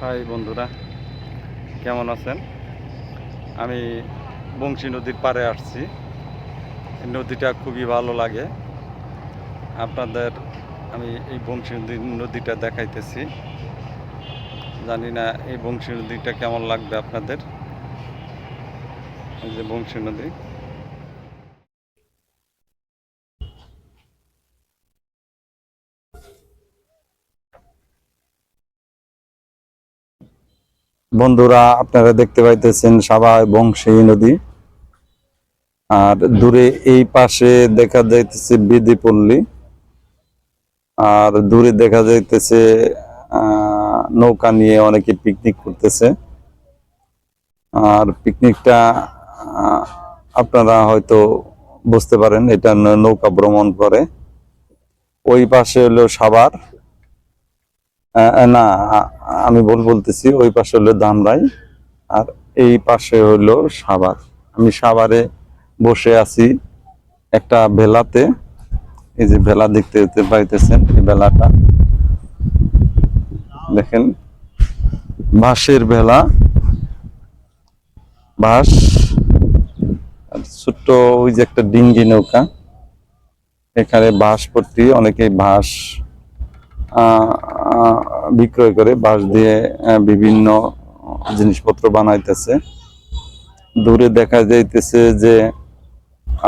High বন্ধুরা, কেমন আছেন? আমি বংশী নদীর পাড়ে আসছি। এই নদীটা খুবই ভালো লাগে আপনাদের। আমি এই বংশী নদীটা দেখাইতেছি। জানি না এই বংশী নদীটা কেমন লাগবে আপনাদের। এই যে বংশী নদী, বন্ধুরা আপনারা দেখতে পাইতেছেন সাভার বংশী নদী। আর দূরে এই পাশে দেখা যাইতেছে বিদিপল্লী, আর দূরে দেখা যাইতেছে নৌকা নিয়ে অনেকে পিকনিক করতেছে। আর পিকনিকটা আপনারা হয়তো বুঝতে পারেন, এটা নৌকা ভ্রমণ করে। ওই পাশে হলো সাভার, না আমি ভুল বলতেছি, ওই পাশে হলো ধামরাই, আর এই পাশে হলো সাভার। আমি সাভারে বসে আছি একটা ভেলাতে। এই যে ভেলা দেখতে পাইতেছেন, এই ভেলাটা দেখেন, বাঁশের ভেলা, বাঁশ। ছোট্ট ওই যে একটা ডিঙ্গি নৌকা, এখানে বাঁশ ভর্তি, অনেকেই বাঁশ বিক্রয় করে, বাঁশ দিয়ে বিভিন্ন জিনিসপত্র বানাইতেছে। দূরে দেখা যাইতেছে যে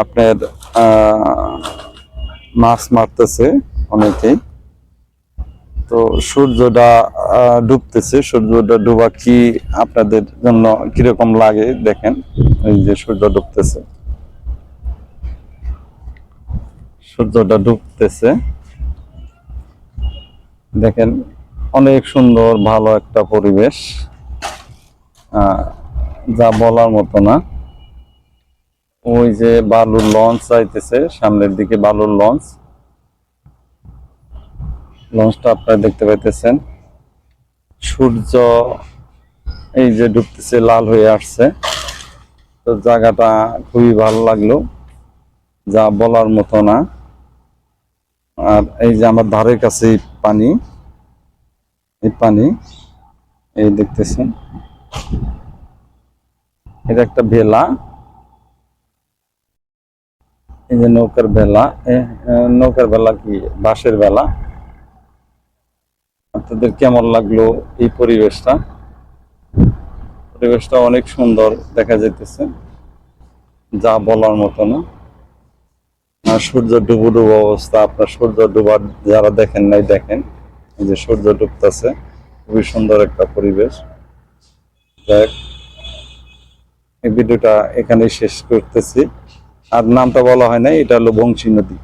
আপনার মাছ মারতেছে অনেকেই। তো সূর্যটা ডুবতেছে, সূর্যটা ডুবা কি আপনাদের জন্য কিরকম লাগে দেখেন। এই যে সূর্য ডুবতেছে, সূর্যটা ডুবতেছে দেখেন, অনেক সুন্দর ভালো একটা পরিবেশ, যা বলার মতো না। ওই যে বালুর লঞ্চ যাইতেছে সামনের দিকে, বালুর লঞ্চ, লঞ্চটা আপনারা দেখতে পাইতেছেন। সূর্য এই যে ডুবতেছে, লাল হয়ে আসছে। তো জায়গাটা খুবই ভালো লাগলো, যা বলার মতো না। আর এই যে আমার ধারের কাছে পানি, এই পানি এই দেখতেছেন, এটা একটা ভেলা। এই যে নৌকার ভেলা, নৌকার ভেলা কি বাঁশের ভেলা। আপনাদের কেমন লাগলো এই পরিবেশটা? পরিবেশটা অনেক সুন্দর দেখা যাইতেছে, যা বলার মতো না। আর সূর্য ডুবো ডুবো অবস্থা, আপনার সূর্য ডুবার যারা দেখেন নাই দেখেন, এই যে সূর্য ডুবতেছে, খুবই সুন্দর একটা পরিবেশ। দেখ, এই ভিডিওটা এখানেই শেষ করতেছি। আর নামটা বলা হয় নাই, এটা হলো বংশী নদী।